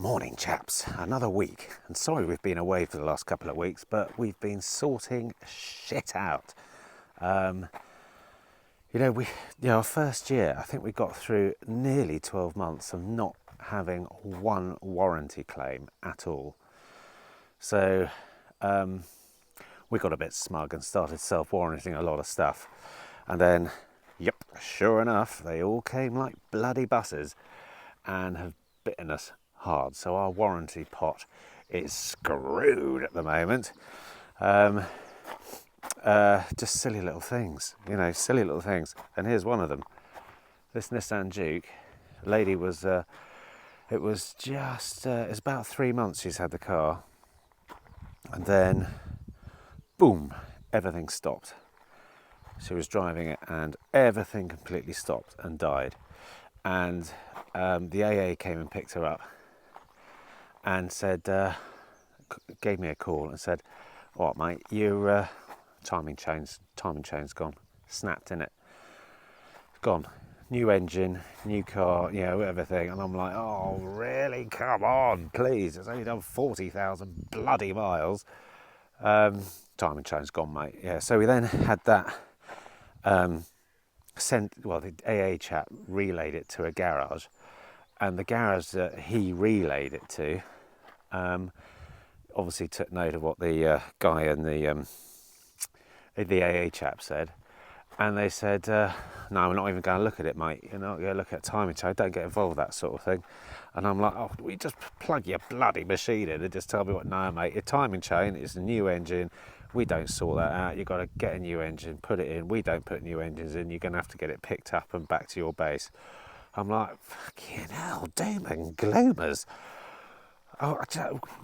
Morning chaps, another week, and sorry we've been away for the last couple of weeks, but we've been sorting shit out. Our first year, I think we got through nearly 12 months of not having one warranty claim at all. So we got a bit smug and started self-warranting a lot of stuff. And then, sure enough, they all came like bloody buses and have bitten us hard. So our warranty pot is screwed at the moment. Just silly little things. And here's one of them. This Nissan Juke, the lady was, it's about 3 months she's had the car. And then, boom, everything stopped. She was driving it and everything completely stopped and died. And the AA came and picked her up and said, gave me a call and said, "What, mate, your timing chain's gone, snapped in it, gone. New engine, new car, everything." And I'm like, "Oh, really? Come on, please. It's only done 40,000 bloody miles. Timing chain's gone, mate." Yeah. So we then had that the AA chap relayed it to a garage, and the garage that he relayed it to obviously took note of what the guy and the AA chap said, and they said, "No, we're not even going to look at it, mate. You're not going to look at timing chain. Don't get involved with that sort of thing." And I'm like, "Oh, we just plug your bloody machine in and just tell me what?" "No, mate, your timing chain is a new engine. We don't sort that out. You've got to get a new engine, put it in. We don't put new engines in. You're going to have to get it picked up and back to your base." I'm like, fucking hell, doom and gloomers. Oh,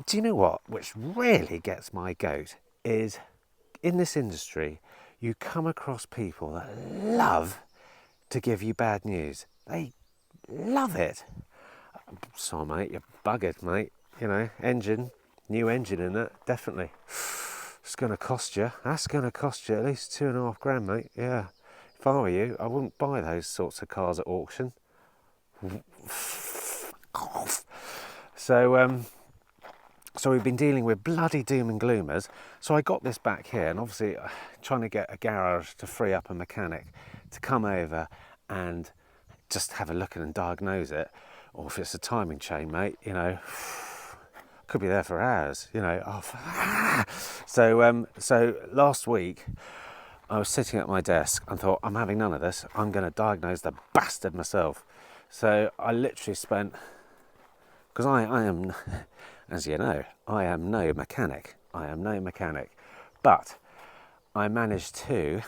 do you know what? Which really gets my goat is, in this industry, you come across people that love to give you bad news. They love it. "Sorry, mate, you're buggered, mate. Engine, new engine in it, definitely. It's going to cost you. That's going to cost you at least £2,500, mate. Yeah. If I were you, I wouldn't buy those sorts of cars at auction." So we've been dealing with bloody doom and gloomers. So I got this back here, and obviously trying to get a garage to free up a mechanic to come over and just have a look and diagnose it. Or if it's a timing chain, mate, could be there for hours, So last week I was sitting at my desk and thought, I'm having none of this. I'm going to diagnose the bastard myself. So I literally spent, because I am, as you know, I am no mechanic. But I managed to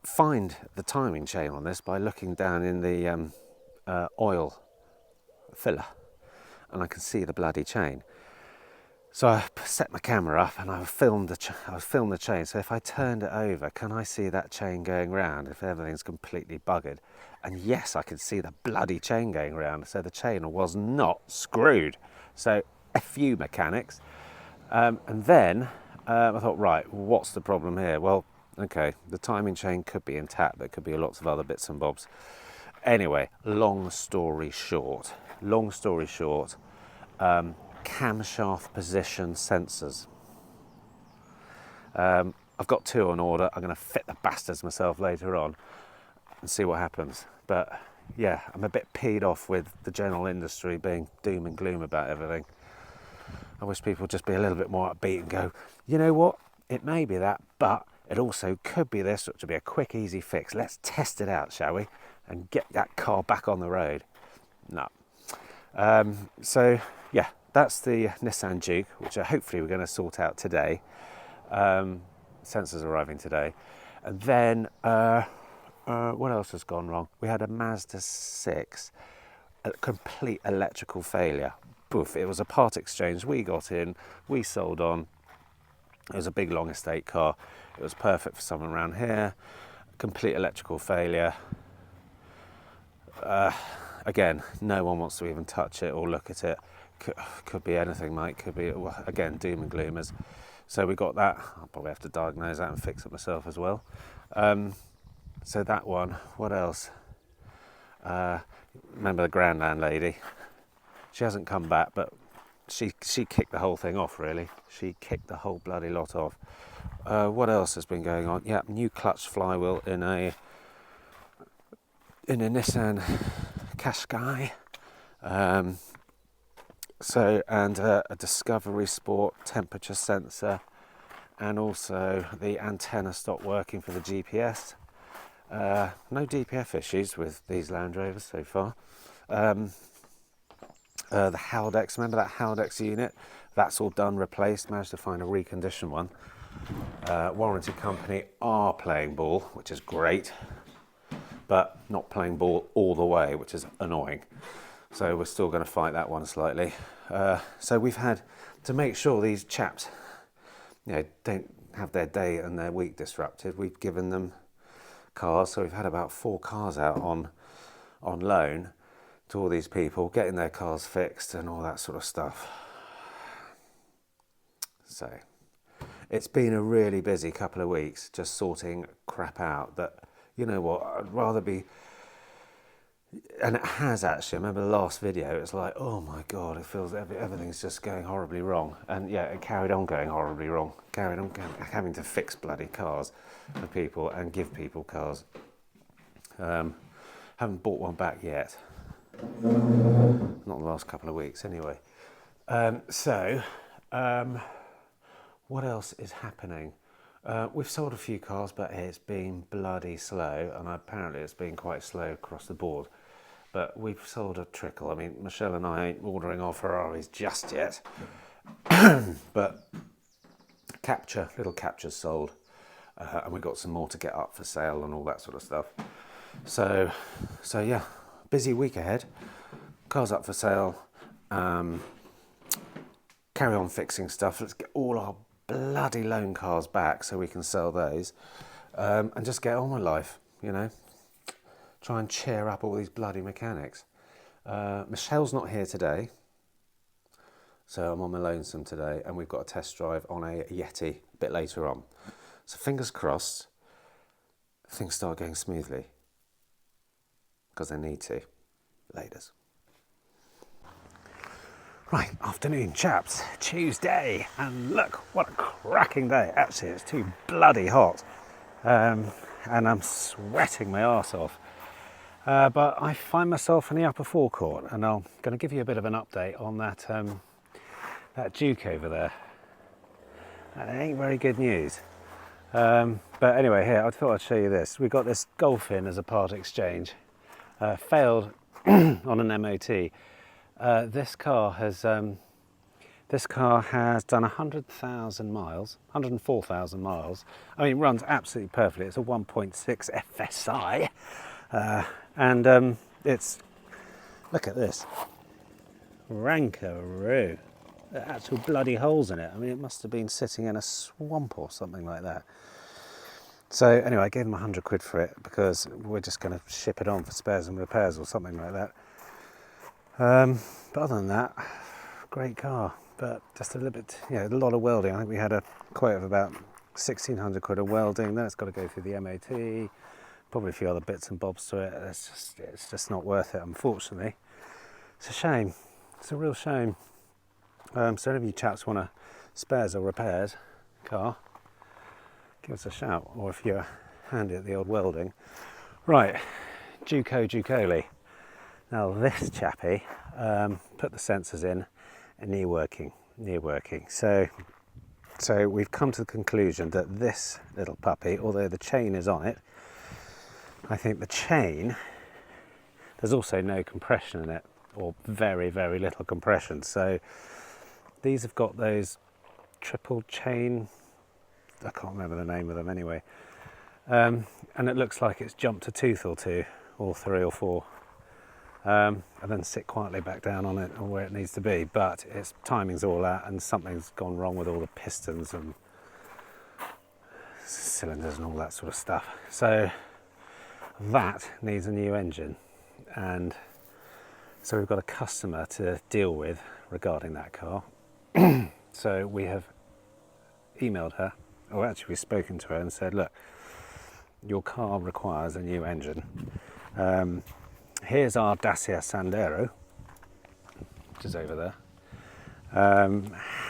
find the timing chain on this by looking down in the oil filler, and I can see the bloody chain. So I set my camera up and I filmed the chain. So if I turned it over, can I see that chain going round if everything's completely buggered? And yes, I could see the bloody chain going round. So the chain was not screwed. So a few mechanics. And then I thought, right, what's the problem here? Well, okay, the timing chain could be intact, but it could be lots of other bits and bobs. Anyway, long story short, camshaft position sensors. I've got 2 on order. I'm going to fit the bastards myself later on and see what happens. But yeah, I'm a bit peed off with the general industry being doom and gloom about everything. I wish people would just be a little bit more upbeat and go, you know what, it may be that, but it also could be this, which would be a quick, easy fix. Let's test it out, shall we? And get that car back on the road. No. So yeah, that's the Nissan Juke, which hopefully we're going to sort out today. Sensors arriving today. And then, what else has gone wrong? We had a Mazda 6, a complete electrical failure. Poof, it was a part exchange. We got in, we sold on. It was a big, long estate car. It was perfect for someone around here. Complete electrical failure. Again, no one wants to even touch it or look at it. Could be anything, mate. Could be, again, doom and gloomers. So we got that. I'll probably have to diagnose that and fix it myself as well. So that one. What else? Remember the Grand Landlady? She hasn't come back, but she kicked the whole thing off, really. She kicked the whole bloody lot off. What else has been going on? Yeah, new clutch flywheel in a Nissan Qashqai. And a Discovery Sport temperature sensor, and also the antenna stopped working for the GPS. No DPF issues with these Land Rovers so far. The Haldex, remember that Haldex unit? That's all done, replaced, managed to find a reconditioned one. Warranty company are playing ball, which is great, but not playing ball all the way, which is annoying. So we're still going to fight that one slightly. So we've had to make sure these chaps, don't have their day and their week disrupted. We've given them cars, so we've had about 4 cars out on loan to all these people, getting their cars fixed and all that sort of stuff. So it's been a really busy couple of weeks just sorting crap out that, you know what, I'd rather be, and it has actually. I remember the last video, it's like, oh my God, it feels everything's just going horribly wrong. And yeah, it carried on going horribly wrong. Carried on having to fix bloody cars for people and give people cars. Haven't bought one back yet. Not the last couple of weeks anyway. What else is happening? We've sold a few cars, but it's been bloody slow, and apparently it's been quite slow across the board. But we've sold a trickle. I mean, Michelle and I ain't ordering our Ferraris just yet, but little Captures sold, and we've got some more to get up for sale and all that sort of stuff. So yeah, busy week ahead. Cars up for sale. Carry on fixing stuff. Let's get all our bloody loan cars back so we can sell those, and just get on with life, try and cheer up all these bloody mechanics. Michelle's not here today, so I'm on my lonesome today, and we've got a test drive on a Yeti a bit later on, so fingers crossed things start going smoothly, because they need to. Laters. Right, afternoon chaps, Tuesday, and look, what a cracking day. Actually, it's too bloody hot, and I'm sweating my arse off. But I find myself in the upper forecourt, and I'm going to give you a bit of an update on that Duke over there. And it ain't very good news. But anyway, here, I thought I'd show you this. We've got this Golf in as a part exchange. Failed on an MOT. This car has done 100,000 miles, 104,000 miles. I mean, it runs absolutely perfectly. It's a 1.6 FSI, and it's, look at this, rankaroo. There are actual bloody holes in it. I mean, it must have been sitting in a swamp or something like that. So anyway, I gave them 100 quid for it because we're just going to ship it on for spares and repairs or something like that. But other than that, great car, but just a little bit, a lot of welding. I think we had a quote of about 1,600 quid of welding. Then it's got to go through the MOT, probably a few other bits and bobs to it. It's just not worth it, unfortunately. It's a shame. It's a real shame. So if you chaps want a spares or repairs car, give us a shout, or if you're handy at the old welding. Right, Ducoli. Now this chappie put the sensors in, and near working. So we've come to the conclusion that this little puppy, although the chain is on it, I think the chain, there's also no compression in it, or very, very little compression. So these have got those triple chain, I can't remember the name of them anyway, and it looks like it's jumped a tooth or two, or 3 or 4. And then sit quietly back down on it or where it needs to be, but its timing's all out and something's gone wrong with all the pistons and cylinders and all that sort of stuff. So that needs a new engine, and so we've got a customer to deal with regarding that car. So we have emailed her, or actually we've spoken to her and said, look, your car requires a new engine. here's our Dacia Sandero, which is over there.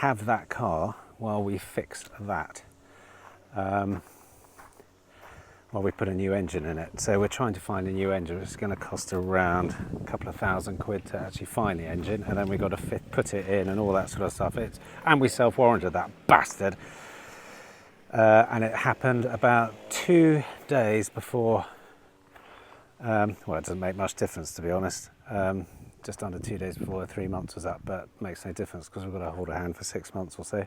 Have that car while we fix that. While we put a new engine in it. So we're trying to find a new engine. It's going to cost around a couple of £1,000 to actually find the engine, and then we've got to put it in and all that sort of stuff. And we self-warranted that bastard. And it happened about 2 days before, well, it doesn't make much difference, to be honest. Just under 2 days before the 3 months was up, but it makes no difference because we've got to hold a hand for 6 months or so.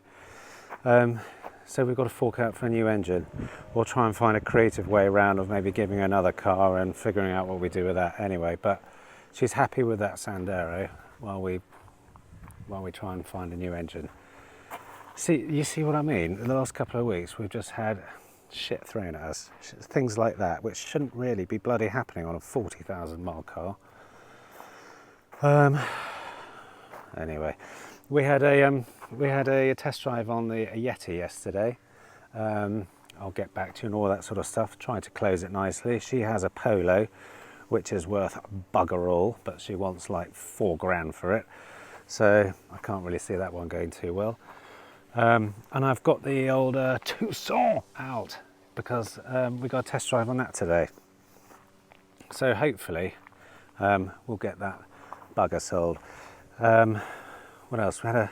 So we've got to fork out for a new engine, or try and find a creative way around of maybe giving her another car and figuring out what we do with that anyway. But she's happy with that Sandero while we try and find a new engine. You see what I mean? In the last couple of weeks we've just had shit thrown at us, things like that, which shouldn't really be bloody happening on a 40,000 mile car. Anyway, we had a test drive on the Yeti yesterday. I'll get back to you and all that sort of stuff, trying to close it nicely. She has a Polo, which is worth bugger all, but she wants like $4,000 for it. So I can't really see that one going too well. And I've got the old Tucson out because we got a test drive on that today. So hopefully we'll get that bugger sold. What else? We had a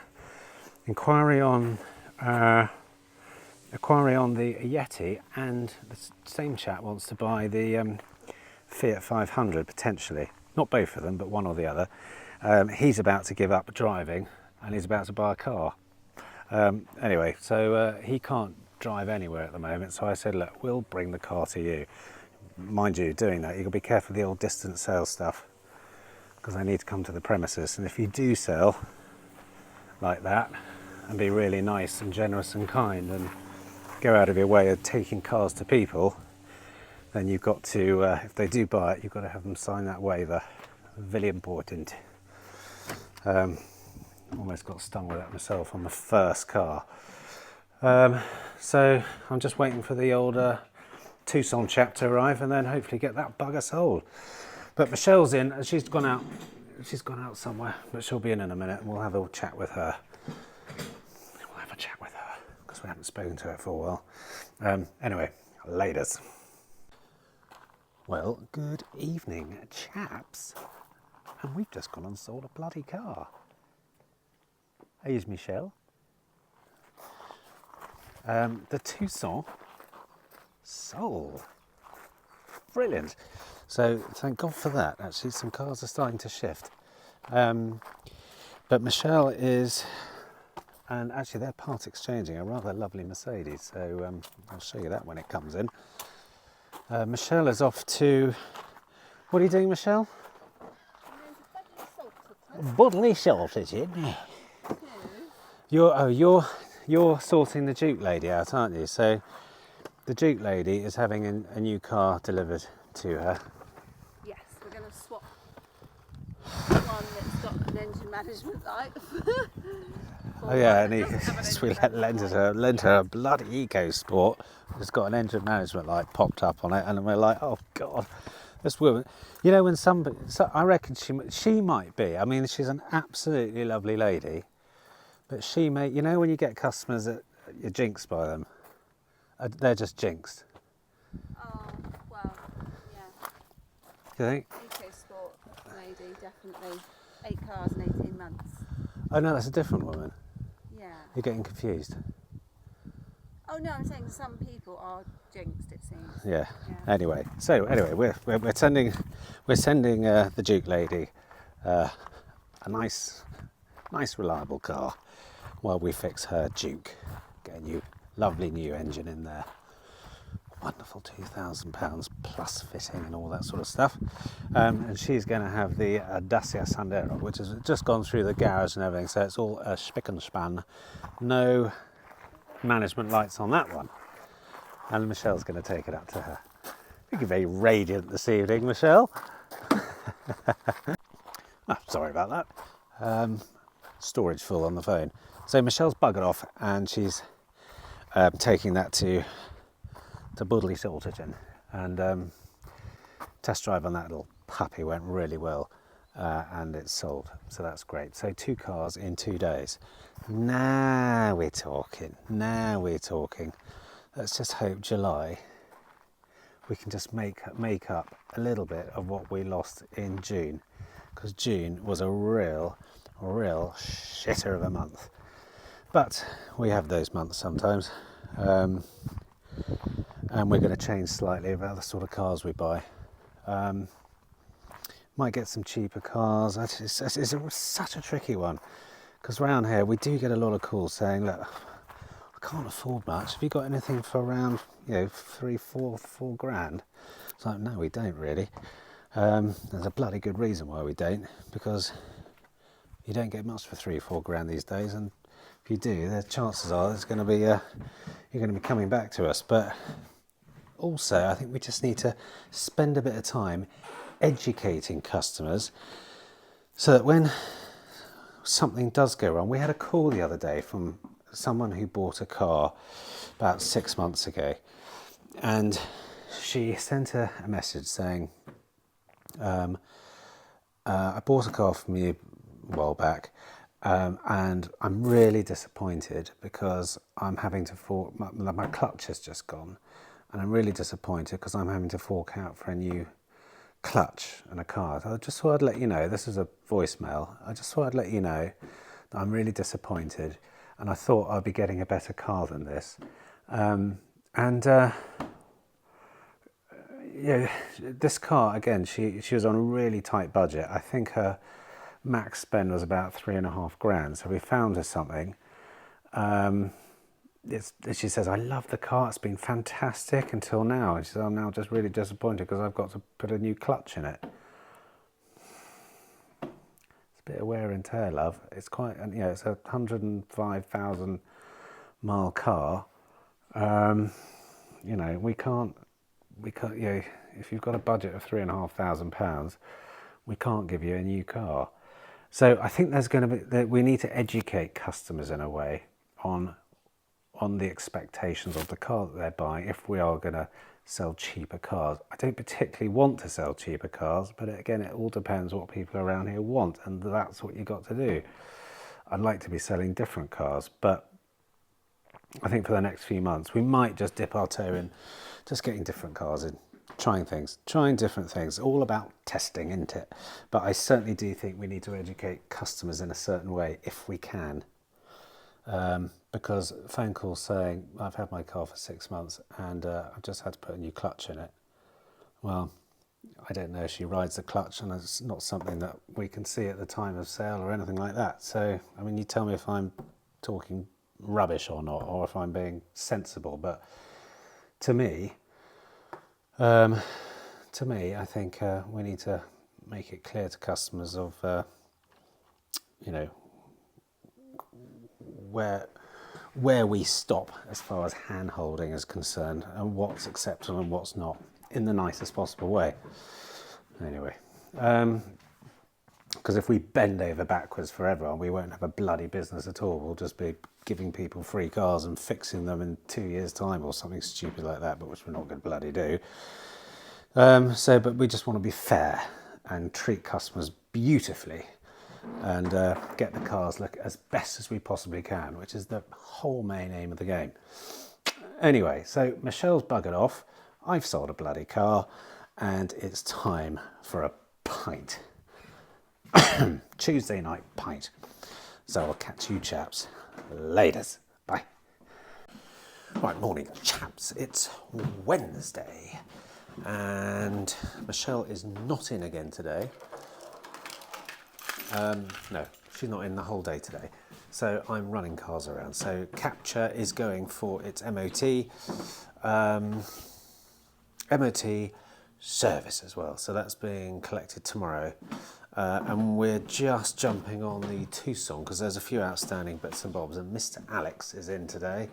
inquiry on the Yeti, and the same chap wants to buy the Fiat 500 potentially. Not both of them, but one or the other. He's about to give up driving and he's about to buy a car. Anyway, so he can't drive anywhere at the moment, so I said, look, we'll bring the car to you. Mind you, doing that, you've got to be careful of the old distance sales stuff, because I need to come to the premises, and if you do sell like that and be really nice and generous and kind and go out of your way of taking cars to people, then you've got to, if they do buy it, you've got to have them sign that waiver. Very important. Almost got stung with that myself on the first car. So I'm just waiting for the old Tucson chap to arrive and then hopefully get that bugger sold. But Michelle's in, and she's gone out somewhere, but she'll be in a minute and we'll have a chat with her. Because we haven't spoken to her for a while. Anyway, laters. Well, good evening, chaps. And we've just gone and sold a bloody car. Here's Michelle. The Tucson sold. Brilliant. So thank God for that. Actually, some cars are starting to shift. But Michelle is, and actually they're part exchanging a rather lovely Mercedes. So I'll show you that when it comes in. Michelle is off to, what are you doing, Michelle? Bodily salted. You're sorting the Duke lady out, aren't you? So the Duke lady is having a new car delivered to her. Yes, we're going to swap one that's got an engine management light. Oh yeah, and we lent her a bloody EcoSport. It's got an engine management light popped up on it, and we're like, oh God, this woman. You know, when somebody, I reckon she might be. I mean, she's an absolutely lovely lady, but she may. You know, when you get customers that you're jinxed by them, they're just jinxed. Oh well, yeah. Do you think? EcoSport lady, definitely. 8 cars in 18 months. Oh no, that's a different woman. Yeah. You're getting confused. Oh no, I'm saying some people are jinxed, it seems. Yeah. Anyway, we're sending the Duke lady a nice reliable car while we fix her Duke. Get a new lovely new engine in there. Wonderful £2,000 plus fitting and all that sort of stuff. And she's going to have the Dacia Sandero, which has just gone through the garage and everything, so it's all spick and span. No management lights on that one. And Michelle's going to take it up to her. Looking very radiant this evening, Michelle. Oh, sorry about that. Storage full on the phone. So Michelle's buggered off and she's taking that to Budley Salterton and test drive on that little puppy went really well, and it's sold, so that's great. So 2 cars in 2 days. Now we're talking. Let's just hope July we can just make up a little bit of what we lost in June, because June was a real shitter of a month. But we have those months sometimes, and we're going to change slightly about the sort of cars we buy. Might get some cheaper cars. It's such a tricky one, because around here we do get a lot of calls saying, look, I can't afford much. Have you got anything for around, 3, 4 grand? It's like, no, we don't really. There's a bloody good reason why we don't, because you don't get much for 3, 4 grand these days, and if you do, the chances are it's going to be you're going to be coming back to us. But also, I think we just need to spend a bit of time educating customers, so that when something does go wrong, we had a call the other day from someone who bought a car about 6 months ago, and she sent a message saying, I bought a car from you a while back, and I'm really disappointed because I'm having to my clutch has just gone, and I'm really disappointed because I'm having to fork out for a new clutch and a car. So I just thought I'd let you know, this is a voicemail, I just thought I'd let you know that I'm really disappointed, and I thought I'd be getting a better car than this. This car, again, she was on a really tight budget. I think her max spend was about 3.5 grand. So we found her something. She says, I love the car. It's been fantastic until now. And she says, I'm now just really disappointed because I've got to put a new clutch in it. It's a bit of wear and tear, love. It's quite, it's a 105,000 mile car. We can't, if you've got a budget of £3,500, we can't give you a new car. So I think we need to educate customers in a way on the expectations of the car that they're buying if we are going to sell cheaper cars. I don't particularly want to sell cheaper cars, but again, it all depends what people around here want, and that's what you've got to do. I'd like to be selling different cars, but I think for the next few months we might just dip our toe in just getting different cars in, trying different things, all about testing, isn't it? But I certainly do think we need to educate customers in a certain way if we can, because phone calls saying I've had my car for 6 months and I've just had to put a new clutch in it. Well, I don't know if she rides the clutch, and it's not something that we can see at the time of sale or anything like that. So I mean, you tell me if I'm talking rubbish or not, or if I'm being sensible. But to me, I think we need to make it clear to customers of, where we stop as far as hand holding is concerned, and what's acceptable and what's not, in the nicest possible way. Anyway, because if we bend over backwards forever, we won't have a bloody business at all. We'll just be giving people free cars and fixing them in 2 years' time or something stupid like that, but which we're not going to bloody do. But we just want to be fair and treat customers beautifully, and get the cars look as best as we possibly can, which is the whole main aim of the game. Anyway, so Michelle's buggered off. I've sold a bloody car, and it's time for a pint. Tuesday night pint. So I'll catch you chaps laters. Bye. Right, morning chaps. It's Wednesday, and Michelle is not in again today. No, she's not in the whole day today. So I'm running cars around. So Capture is going for its MOT. MOT service as well. So that's being collected tomorrow. And we're just jumping on the Tucson because there's a few outstanding bits and bobs. And Mr. Alex is in today,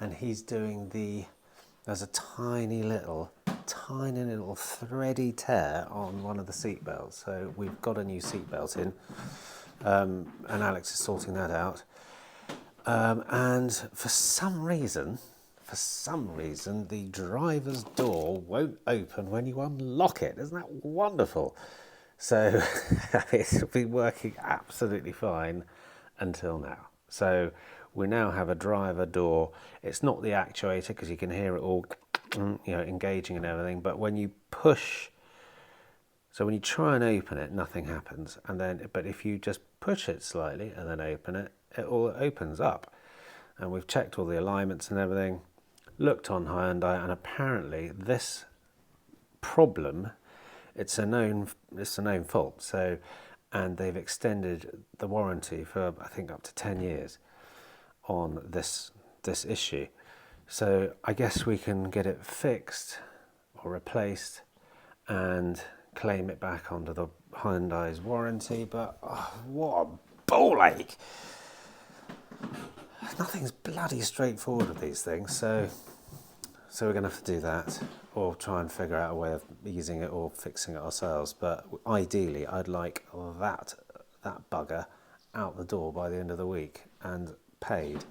and he's doing there's a tiny little thready tear on one of the seat belts. So we've got a new seat belt in, and Alex is sorting that out. And for some reason, for some reason, the driver's door won't open when you unlock it. Isn't that wonderful? So it's been working absolutely fine until now. So we now have a driver door. It's not the actuator because you can hear it all, engaging and everything. But when you push, so when you try and open it, nothing happens. But if you just push it slightly and then open it, it all opens up. And we've checked all the alignments and everything, looked on Hyundai, and apparently this problem, it's a known fault. So, and they've extended the warranty for I think up to 10 years on this issue. So I guess we can get it fixed or replaced and claim it back onto the Hyundai's warranty. But what a ball ache! Nothing's bloody straightforward with these things, so we're going to have to do that, or try and figure out a way of easing it or fixing it ourselves. But ideally, I'd like that bugger out the door by the end of the week and paid.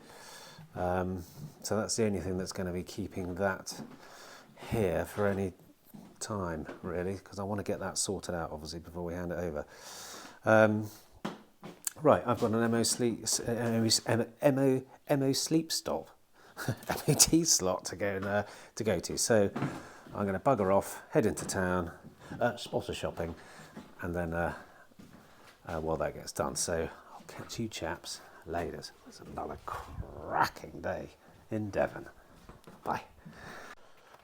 So that's the only thing that's going to be keeping that here for any time, really, because I want to get that sorted out, obviously, before we hand it over. Right, I've got an MO sleep stop, MOT slot to go to. So I'm going to bugger off, head into town, spotter shopping, and then while that gets done. So I'll catch you chaps later. It's another cracking day in Devon. Bye.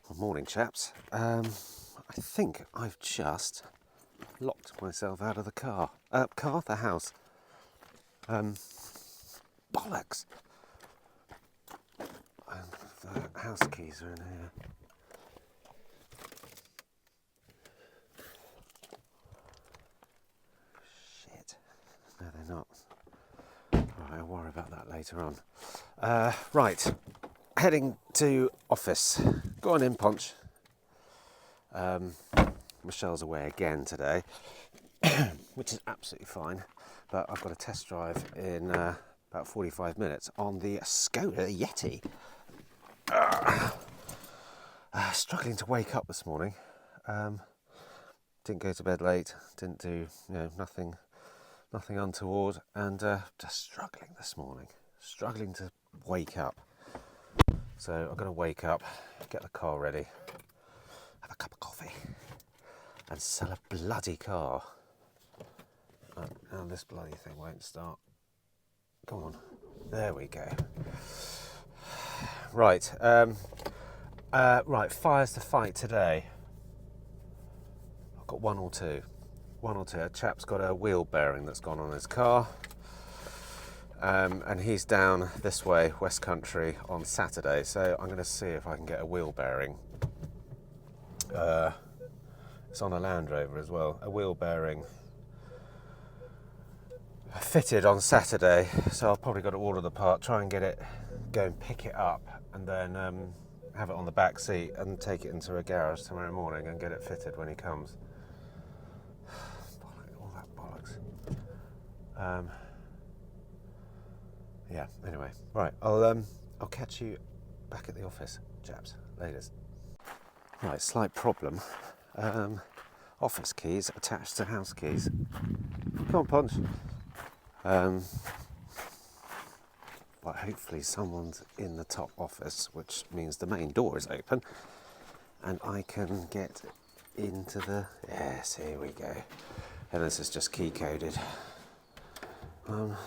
Well, morning, chaps. I think I've just locked myself out of the the house. Bollocks! The house keys are in here. Shit. No, they're not. Right, I'll worry about that later on. Right, heading to office. Go on in, Ponch. Michelle's away again today, which is absolutely fine. But I've got a test drive in about 45 minutes on the Skoda Yeti. Struggling to wake up this morning. Didn't go to bed late. Didn't do nothing untoward, and just struggling this morning. Struggling to wake up. So I'm going to wake up, get the car ready, have a cup of coffee, and sell a bloody car. Now this bloody thing won't start. Come on. There we go. Right. Right, fires to fight today. I've got one or two. A chap's got a wheel bearing that's gone on his car. And he's down this way, West Country, on Saturday. So I'm going to see if I can get a wheel bearing. It's on a Land Rover as well. A wheel bearing fitted on Saturday, so I've probably got to order the part, try and get it, go and pick it up, and then have it on the back seat and take it into a garage tomorrow morning and get it fitted when he comes. All that bollocks. Yeah. Anyway, right. I'll catch you back at the office, chaps. Laters. Right. Slight problem. Office keys attached to house keys. Come on, Punch. But hopefully someone's in the top office, which means the main door is open and I can get into the... Yes, here we go. And this is just key coded. Dum.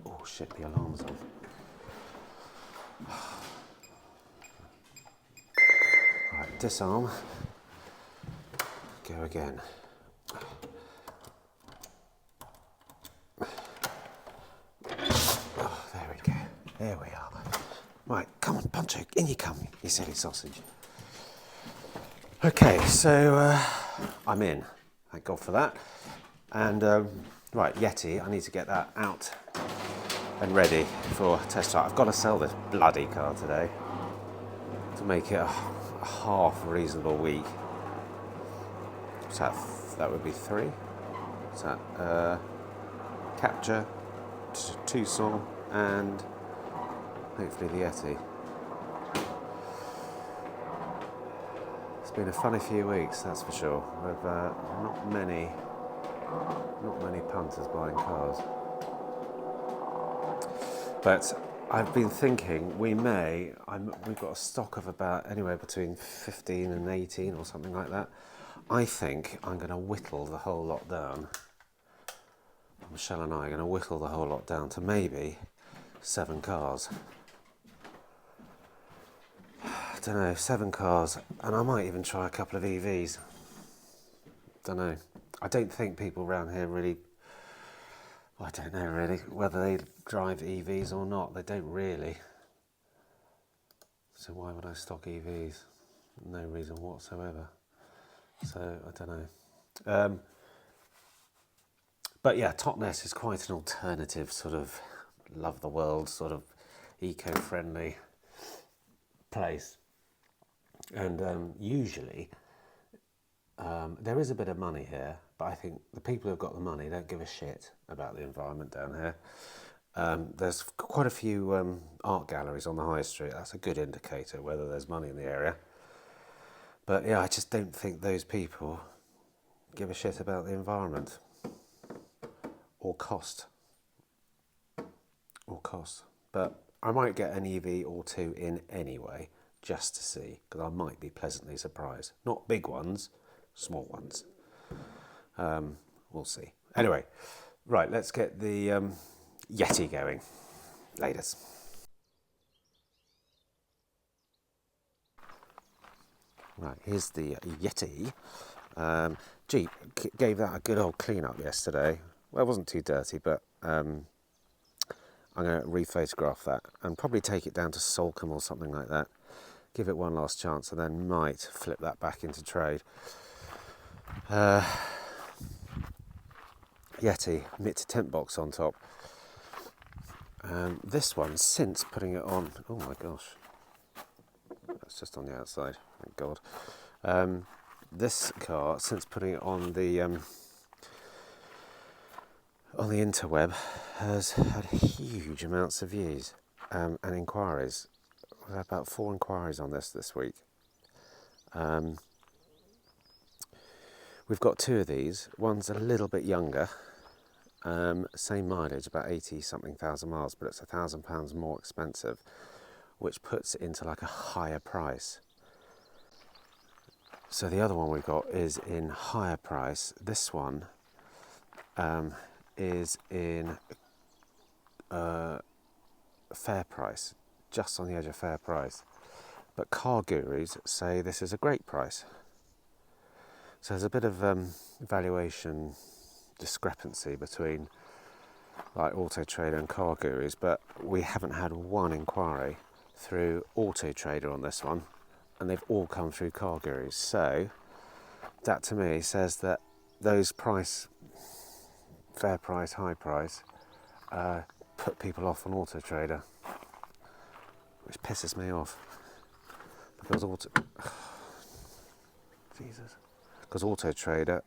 Oh shit, the alarm's on. Right, disarm. Go again. There we are. Right, come on, Poncho, in you come, you silly sausage. Okay, so I'm in. Thank God for that. And right, Yeti, I need to get that out and ready for test drive. I've got to sell this bloody car today to make it a half reasonable week. So that would be 3. So Capture, Tucson, and hopefully the Yeti. It's been a funny few weeks, that's for sure, with not many punters buying cars. But I've been thinking we've got a stock of about anywhere between 15 and 18 or something like that. I think I'm going to whittle the whole lot down. Michelle and I are going to whittle the whole lot down to maybe 7 cars. I don't know, 7 cars, and I might even try a couple of EVs. Don't know. I don't think people around here really, I don't know really, whether they drive EVs or not. They don't really. So why would I stock EVs? No reason whatsoever. So I don't know. But yeah, Totnes is quite an alternative sort of love the world, sort of eco-friendly place. And usually there is a bit of money here, but I think the people who've got the money don't give a shit about the environment down here. There's quite a few art galleries on the high street. That's a good indicator whether there's money in the area. But yeah, I just don't think those people give a shit about the environment or cost. But I might get an EV or 2 in anyway, just to see, because I might be pleasantly surprised. Not big ones, small ones. We'll see. Anyway, right, let's get the Yeti going. Laters. Right, here's the Yeti. Jeep gave that a good old clean up yesterday. Well, it wasn't too dirty, but I'm going to re-photograph that and probably take it down to Salcombe or something like that. Give it one last chance and then might flip that back into trade. Yeti, mid tent box on top. This one, since putting it on, oh my gosh, that's just on the outside, thank God. This car, since putting it on the interweb, has had huge amounts of views and inquiries. We've had about 4 inquiries on this week. We've got 2 of these. One's a little bit younger, same mileage, about 80 something thousand miles, but it's £1,000 more expensive, which puts it into like a higher price. So the other one we've got is in higher price. This one is in fair price, just on the edge of fair price. But car gurus say this is a great price. So there's a bit of valuation discrepancy between like Auto Trader and car gurus, but we haven't had one inquiry through Auto Trader on this one, and they've all come through car gurus. So that to me says that those fair price, high price, put people off on Auto Trader, which pisses me off, because Auto Trader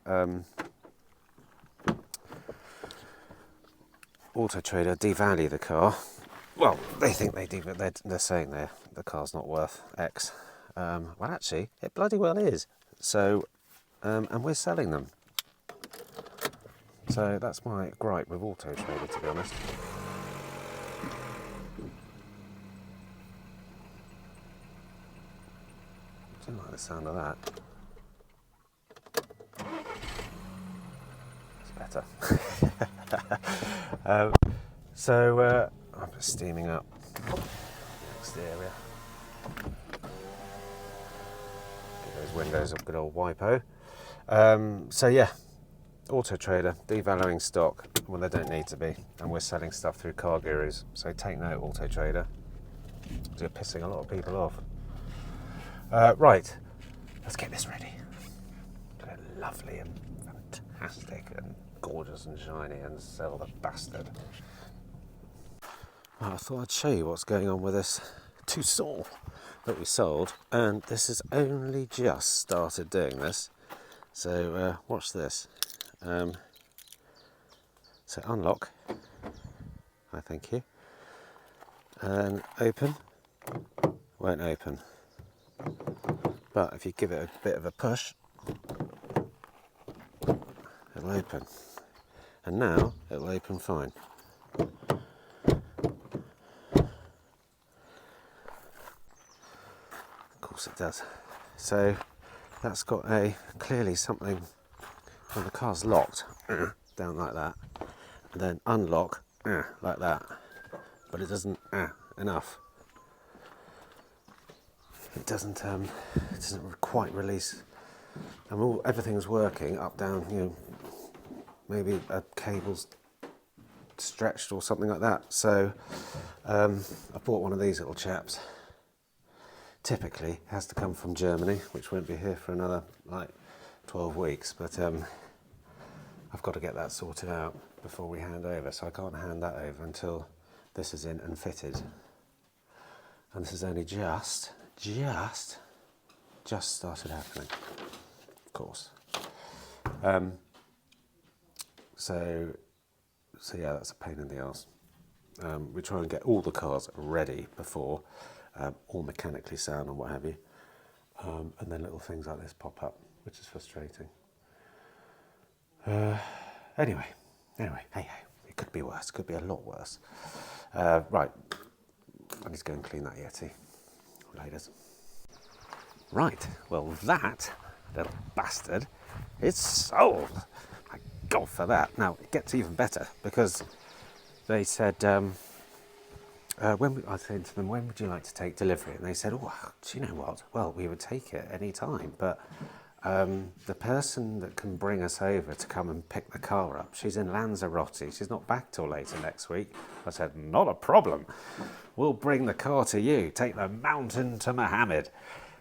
devalue the car. Well, they think they do, but they're saying the car's not worth X. Well, actually, it bloody well is. So, and we're selling them. So that's my gripe with Auto Trader, to be honest. I don't like the sound of that. It's better. So I'm just steaming up the exterior. Give those windows a good old wipe-o. So yeah, Auto Trader devaluing stock when they don't need to be, and we're selling stuff through car gurus. So take note, Auto Trader, because you're pissing a lot of people off. Right, let's get this ready. Get it lovely and fantastic and gorgeous and shiny and sell the bastard. Well, I thought I'd show you what's going on with this Tucson that we sold, and this has only just started doing this. So watch this. So unlock. I thank you. and open, won't open. But if you give it a bit of a push, it'll open. And now it'll open fine. Of course it does. So that's got clearly something, when the car's locked, down like that, and then unlock, like that, but it doesn't, enough. It doesn't quite release, and everything's working, up, down, maybe a cable's stretched or something like that. So I bought one of these little chaps. Typically has to come from Germany, which won't be here for another like 12 weeks, but I've got to get that sorted out before we hand over, so I can't hand that over until this is in and fitted. And this has only just started happening, of course. So yeah, that's a pain in the arse. We try and get all the cars ready before, all mechanically sound and what have you, and then little things like this pop up, which is frustrating. Anyway, hey, it could be worse, could be a lot worse. Right, I need to go and clean that Yeti. Laters. Right, well that little bastard is sold. Thank God for that. Now it gets even better, because they said, I said to them, when would you like to take delivery? And they said, oh, do you know what? Well, we would take it any time, but the person that can bring us over to come and pick the car up, she's in Lanzarote. She's not back till later next week. I said, not a problem. We'll bring the car to you. Take the mountain to Mohammed.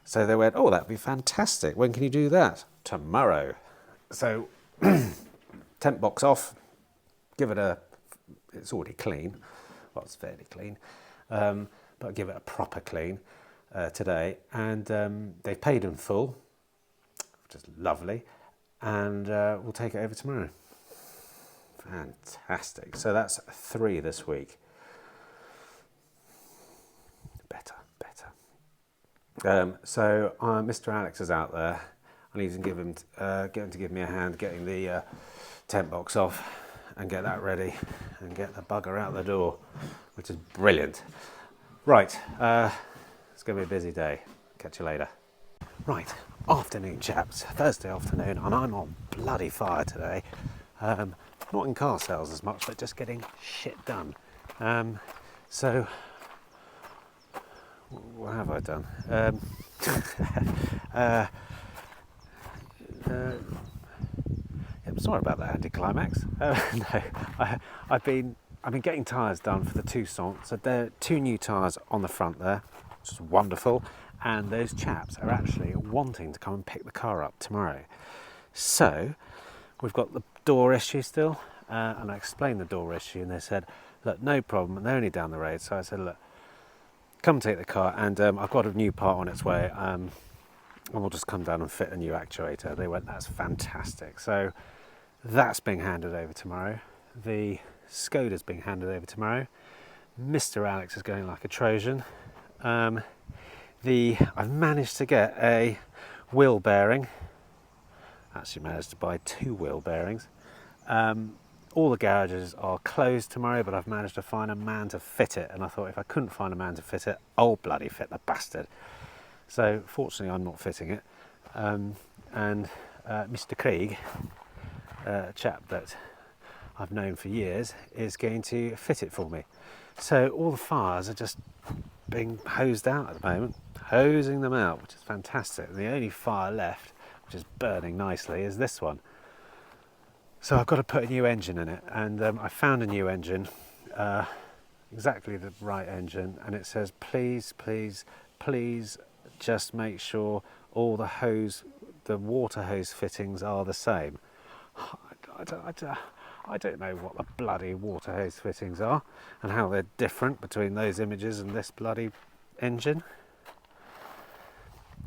So they went, oh, that'd be fantastic. When can you do that? Tomorrow. So tent box off, give it it's already clean. Well, it's fairly clean, but give it a proper clean today. And they've paid in full, which is lovely, and we'll take it over tomorrow. Fantastic. So that's 3 this week. Better. So Mr. Alex is out there. I need to get him to give me a hand getting the tent box off and get that ready and get the bugger out the door, which is brilliant. Right, it's going to be a busy day. Catch you later. Right, afternoon chaps, Thursday afternoon, and I'm on bloody fire today. Not in car sales as much, but just getting shit done. So, what have I done? I'm sorry about that anticlimax. No, I've been getting tyres done for the Tucson. So there are 2 new tyres on the front there, which is wonderful. And those chaps are actually wanting to come and pick the car up tomorrow. So we've got the door issue still, and I explained the door issue, and they said, look, no problem, and they're only down the road. So I said, look, come take the car, and I've got a new part on its way, and we'll just come down and fit a new actuator. They went, that's fantastic. So that's being handed over tomorrow. The Skoda's being handed over tomorrow. Mr. Alex is going like a Trojan. I've managed to get a wheel bearing. Actually managed to buy 2 wheel bearings. All the garages are closed tomorrow, but I've managed to find a man to fit it. And I thought if I couldn't find a man to fit it, I'll bloody fit the bastard. So fortunately I'm not fitting it. And Mr. Krieg, a chap that I've known for years, is going to fit it for me. So all the fires are just being hosed out at the moment, hosing them out, which is fantastic. And the only fire left, which is burning nicely, is this one. So I've got to put a new engine in it, and I found a new engine, exactly the right engine, and it says please just make sure all the water hose fittings are the same. I don't know what the bloody water hose fittings are and how they're different between those images and this bloody engine.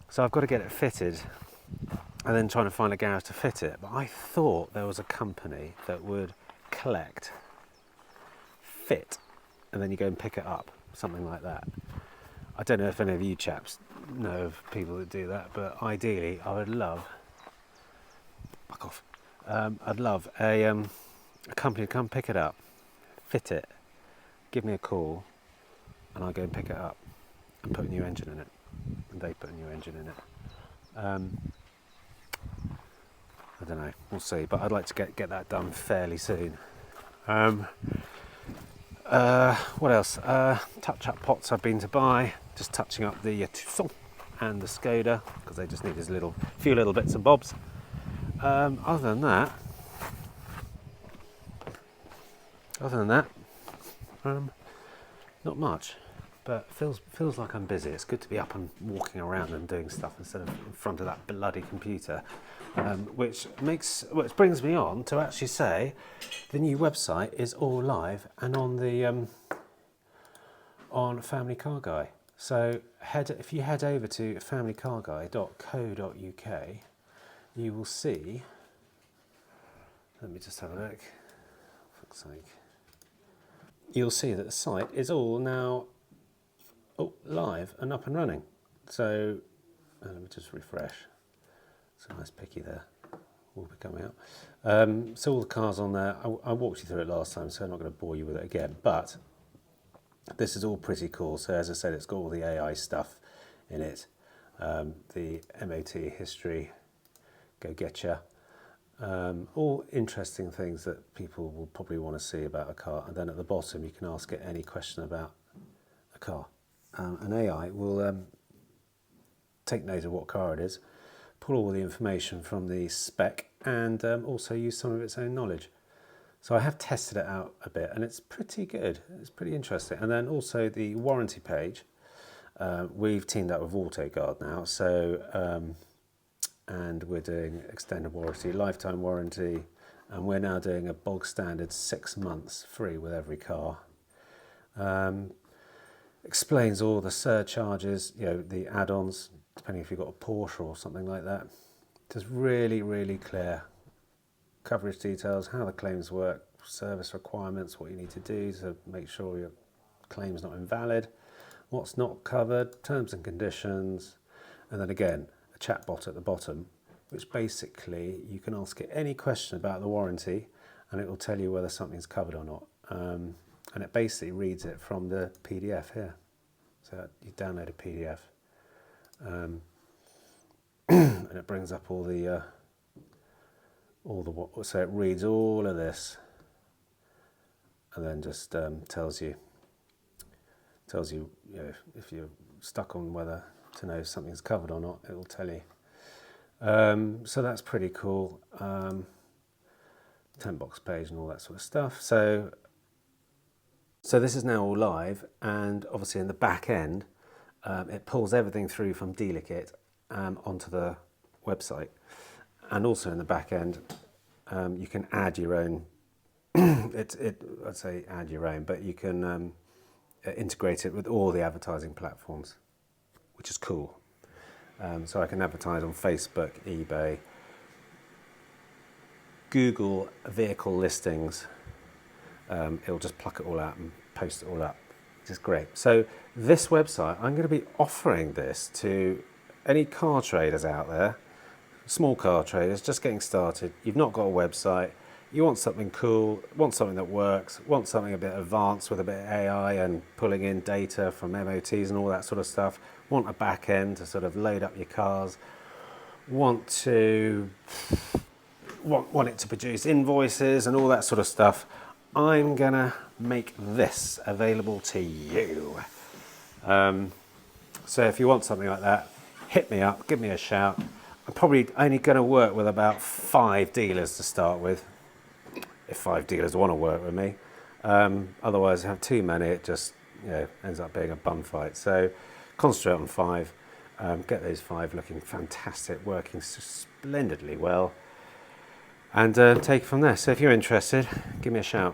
So I've got to get it fitted and then trying to find a garage to fit it. But I thought there was a company that would collect, fit, and then you go and pick it up. something like that. I don't know if any of you chaps know of people that do that, but ideally I would love, fuck off, I'd love a company to come pick it up, fit it, give me a call, and I'll go and pick it up and put a new engine in it, and they put a new engine in it. I don't know, we'll see, but I'd like to get that done fairly soon. What else? Touch-up pots I've been to buy, just touching up the Tucson and the Skoda, because they just need this few little bits and bobs. Other than that, not much. But feels like I'm busy. It's good to be up and walking around and doing stuff instead of in front of that bloody computer, which brings me on to actually say the new website is all live and on the on Family Car Guy. So if you head over to familycarguy.co.uk, you will see. Let me just have a look. For fuck's sake. You'll see that the site is all now live and up and running. So let me just refresh. It's a nice picky there. Will be coming up. So all the cars on there. I walked you through it last time, so I'm not going to bore you with it again. But this is all pretty cool. So as I said, it's got all the AI stuff in it. The MOT history, go getcha. All interesting things that people will probably want to see about a car. And then at the bottom, you can ask it any question about a car. And AI will take note of what car it is, pull all the information from the spec, and also use some of its own knowledge. So I have tested it out a bit, and it's pretty good. It's pretty interesting. And then also the warranty page. We've teamed up with AutoGuard now, so and we're doing extended warranty, lifetime warranty, and we're now doing a bog standard 6 months free with every car. Explains all the surcharges, the add-ons, depending if you've got a Porsche or something like that. Just really, really clear coverage details, how the claims work, service requirements, what you need to do to make sure your claim's not invalid, what's not covered, terms and conditions, and then again, a chat bot at the bottom, which basically you can ask it any question about the warranty and it will tell you whether something's covered or not. And it basically reads it from the PDF here. So you download a PDF, and it brings up all the so it reads all of this, and then just tells you if you're stuck on whether to know if something's covered or not, it will tell you. So that's pretty cool. 10 box page and all that sort of stuff. So this is now all live, and obviously in the back end, it pulls everything through from DealerKit onto the website. And also in the back end, you can add your own, I'd say add your own, but you can integrate it with all the advertising platforms, which is cool. So I can advertise on Facebook, eBay, Google vehicle listings. It'll just pluck it all out and post it all up, which is great. So this website, I'm going to be offering this to any car traders out there, small car traders just getting started. You've not got a website, you want something cool, want something that works, want something a bit advanced with a bit of AI and pulling in data from MOTs and all that sort of stuff, want a back end to sort of load up your cars, want it to produce invoices and all that sort of stuff. I'm gonna make this available to you. So if you want something like that, hit me up, give me a shout. I'm probably only gonna work with about 5 dealers to start with, if 5 dealers want to work with me. Otherwise, I have too many, it just ends up being a bum fight. So concentrate on 5, get those 5 looking fantastic, working splendidly well, and take it from there. So if you're interested, give me a shout.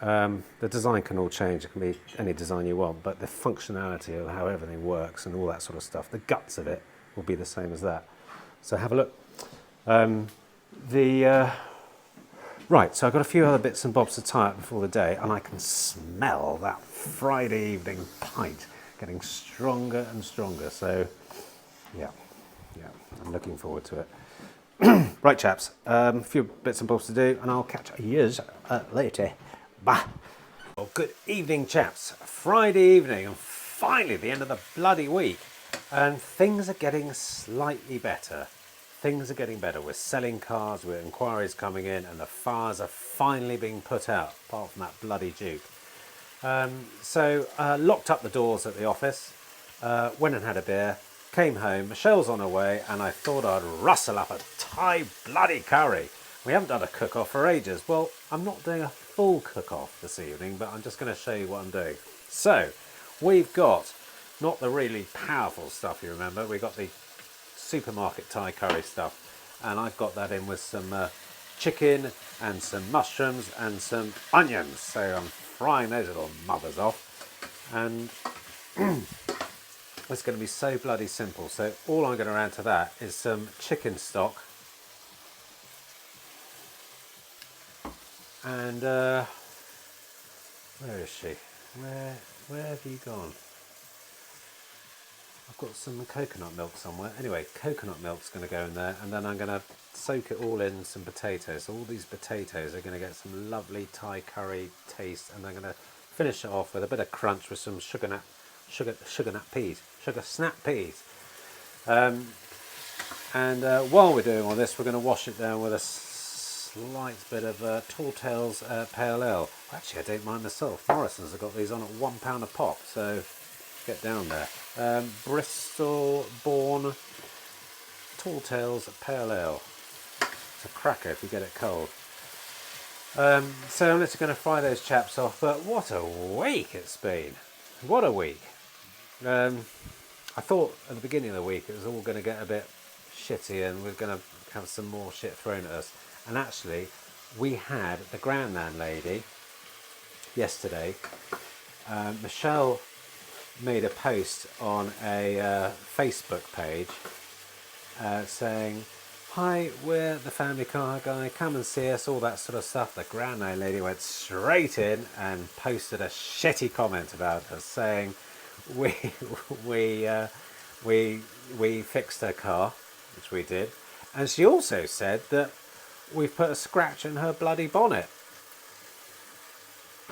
The design can all change, it can be any design you want, but the functionality of how everything works and all that sort of stuff, the guts of it will be the same as that. So have a look. Right, so I've got a few other bits and bobs to tie up before the day, and I can smell that Friday evening pint getting stronger and stronger. So, yeah, I'm looking forward to it. Right, chaps, a few bits and bobs to do, and I'll catch you later. Bye. Well, good evening, chaps. Friday evening, and finally the end of the bloody week, and things are getting slightly better. Things are getting better. We're selling cars, with inquiries coming in, and the fires are finally being put out, apart from that bloody Duke. So locked up the doors at the office, went and had a beer, came home, Michelle's on her way, and I thought I'd rustle up a Thai bloody curry. We haven't done a cook-off for ages. Well, I'm not doing a full cook-off this evening, but I'm just going to show you what I'm doing. So, we've got, not the really powerful stuff you remember, we've got the supermarket Thai curry stuff, and I've got that in with some chicken and some mushrooms and some onions. So I'm frying those little mothers off, and it's going to be so bloody simple. So all I'm going to add to that is some chicken stock, and where is she? Where have you gone? I've got some coconut milk somewhere. Anyway, coconut milk's going to go in there, and then I'm going to soak it all in some potatoes. So all these potatoes are going to get some lovely Thai curry taste, and I'm going to finish it off with a bit of crunch with some sugar snap peas. And while we're doing all this, we're going to wash it down with a slight bit of Tall Tales Pale Ale. Actually, I don't mind myself. Morrison's have got these on at £1 a pop, so get down there. Bristol-born Tall Tales Pale Ale. It's a cracker if you get it cold. So I'm just going to fry those chaps off. But what a week it's been! What a week! I thought at the beginning of the week it was all going to get a bit shitty, and we're going to have some more shit thrown at us. And actually, we had the Grand Landlady yesterday. Michelle made a post on a Facebook page saying, "Hi, we're the family car guy, come and see us," all that sort of stuff. The Grand Lady went straight in and posted a shitty comment about us, saying we fixed her car, which we did, and she also said that we've put a scratch in her bloody bonnet.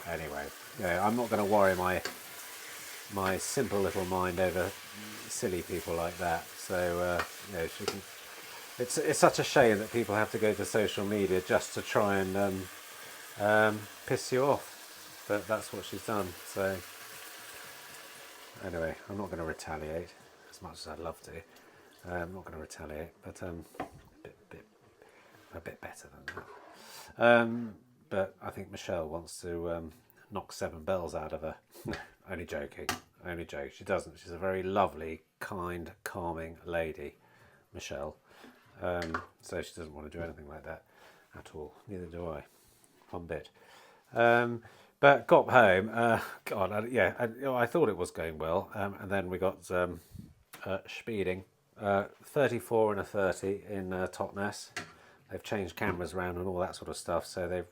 Anyway, yeah, I'm not going to worry my simple little mind over silly people like that. So she can. It's such a shame that people have to go to social media just to try and piss you off. But that's what she's done. So anyway, I'm not going to retaliate as much as I'd love to. I'm not going to retaliate, but a bit better than that. But I think Michelle wants to knock 7 bells out of her. Only joking. She doesn't. She's a very lovely, kind, calming lady, Michelle. So she doesn't want to do anything like that at all. Neither do I. One bit. But got home. I thought it was going well. And then we got speeding. 34 and a 30 in Totnes. They've changed cameras around and all that sort of stuff. So they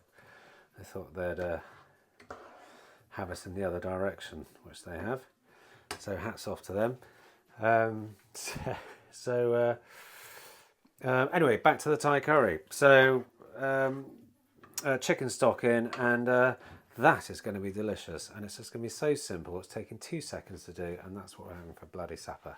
thought they'd have us in the other direction, which they have. So hats off to them. Anyway, back to the Thai curry. So chicken stock in, and that is going to be delicious. And it's just going to be so simple. It's taking 2 seconds to do, and that's what we're having for bloody supper.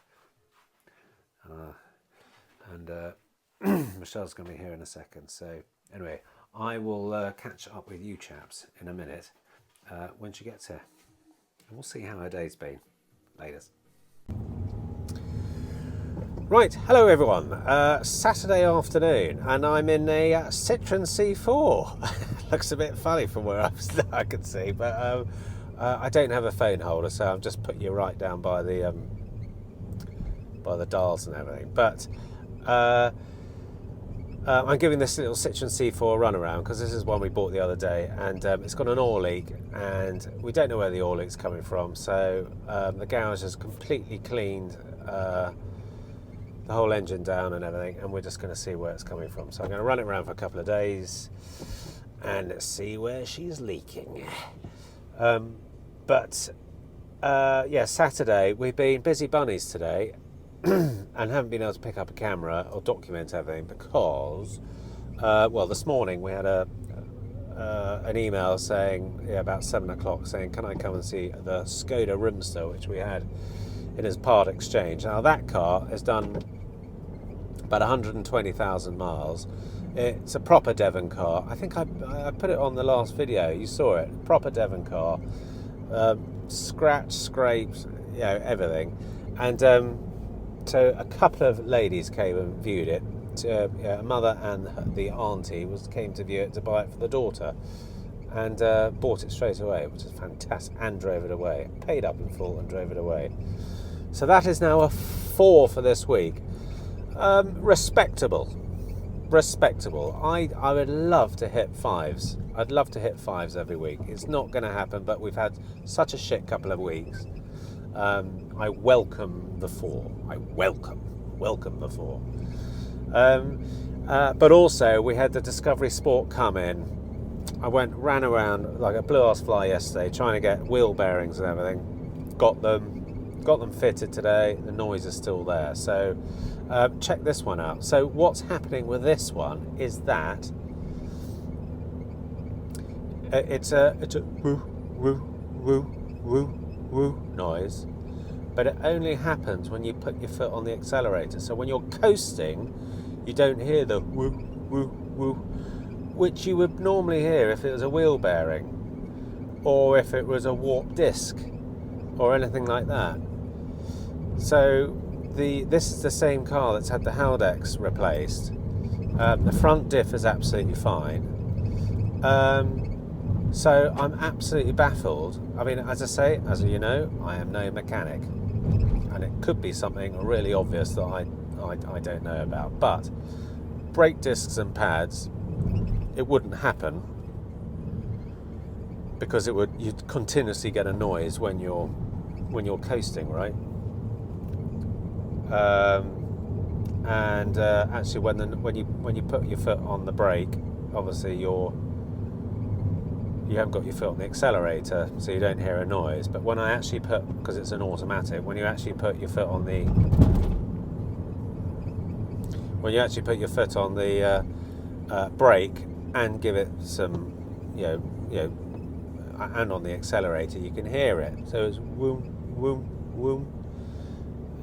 Michelle's going to be here in a second. So anyway, I will catch up with you chaps in a minute when she gets here. And we'll see how her day's been. Laters. Right, hello everyone. Saturday afternoon, and I'm in a Citroen C4. Looks a bit funny from where I can see, but I don't have a phone holder, so I'm just putting you right down by the dials and everything. But I'm giving this little Citroen C4 a run around because this is one we bought the other day, and it's got an oil leak, and we don't know where the oil leak's coming from. So the garage has completely cleaned the whole engine down and everything, and we're just going to see where it's coming from. So I'm going to run it around for a couple of days, and see where she's leaking. But yeah, Saturday, we've been busy bunnies today and haven't been able to pick up a camera or document everything because, well, this morning we had an email saying, about 7 o'clock, saying, can I come and see the Skoda Roomster, which we had in his part exchange. Now, that car has done about 120,000 miles. It's a proper Devon car. I think I put it on the last video. You saw it. Proper Devon car. Scratch, scrapes, everything. And so a couple of ladies came and viewed it. A mother and the auntie came to view it to buy it for the daughter, and bought it straight away, which is fantastic, and drove it away. Paid up in full and drove it away. So that is now a 4 for this week. Respectable. I would love to hit 5s. I'd love to hit 5s every week. It's not going to happen, but we've had such a shit couple of weeks. I welcome the 4. I welcome the 4. But also we had the Discovery Sport come in. I ran around like a blue ass fly yesterday trying to get wheel bearings and everything. Got them fitted today. The noise is still there, so check this one out. So what's happening with this one is that it's a woo woo woo woo woo noise, but it only happens when you put your foot on the accelerator. So when you're coasting, you don't hear the woo woo woo, which you would normally hear if it was a wheel bearing or if it was a warped disc or anything like that. So this is the same car that's had the Haldex replaced. The front diff is absolutely fine. So I'm absolutely baffled. I mean, as I say, as you know, I am no mechanic, and it could be something really obvious that I don't know about. But brake discs and pads, it wouldn't happen because you'd continuously get a noise when you're coasting, right? And actually, when you put your foot on the brake, obviously you haven't got your foot on the accelerator, so you don't hear a noise. But when I actually because it's an automatic, when you actually put your foot on the brake and give it some, and on the accelerator, you can hear it. So it's woom, woom, woom.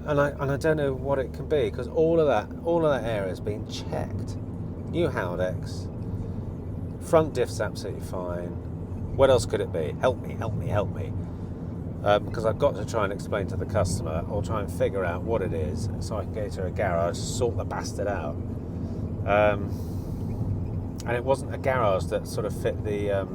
And I don't know what it can be, because all of that area has been checked. New Haldex, front diff's absolutely fine. What else could it be? Help me. Because I've got to try and explain to the customer, or try and figure out what it is, so I can go to a garage, sort the bastard out. And it wasn't a garage that sort of fit the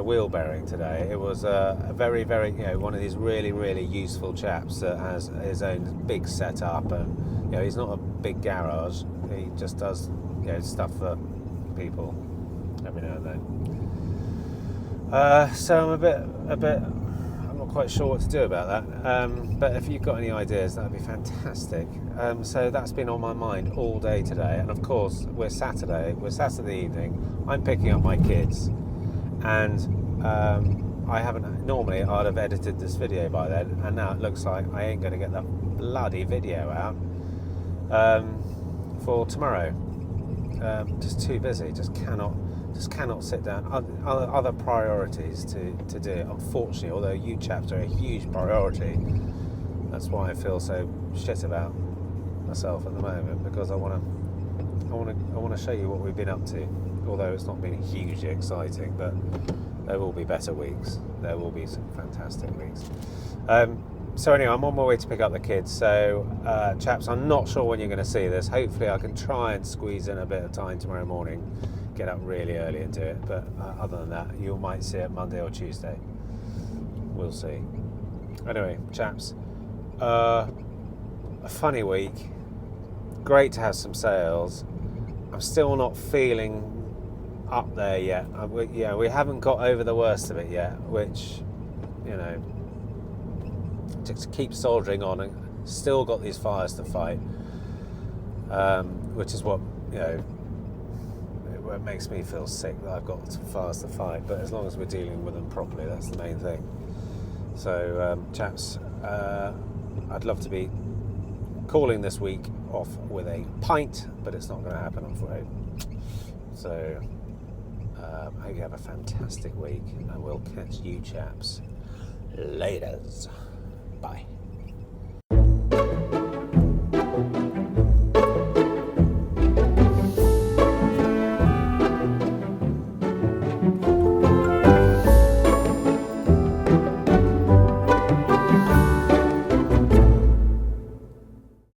wheel bearing today. It was a very, very, one of these really, really useful chaps that has his own big setup, and he's not a big garage. He just does stuff for people every now and then. So I'm not quite sure what to do about that. But if you've got any ideas, that'd be fantastic. So that's been on my mind all day today, and of course we're Saturday evening. I'm picking up my kids. And I haven't. Normally, I'd have edited this video by then, and now it looks like I ain't going to get that bloody video out for tomorrow. Just too busy. Just cannot sit down. Other priorities to do. Unfortunately, although you chaps are a huge priority, that's why I feel so shit about myself at the moment, because I want to show you what we've been up to. Although it's not been hugely exciting, but there will be better weeks. There will be some fantastic weeks. So anyway, I'm on my way to pick up the kids. So chaps, I'm not sure when you're going to see this. Hopefully I can try and squeeze in a bit of time tomorrow morning, get up really early and do it. But other than that, you might see it Monday or Tuesday. We'll see. Anyway, chaps, a funny week. Great to have some sales. I'm still not feeling up there yet. We haven't got over the worst of it yet, which, just keep soldiering on, and still got these fires to fight, which is what, it makes me feel sick that I've got fires to fight, but as long as we're dealing with them properly, that's the main thing. So, chaps, I'd love to be calling this week off with a pint, but it's not going to happen, I'm afraid. So, I hope you have a fantastic week, and we'll catch you chaps laters. Bye.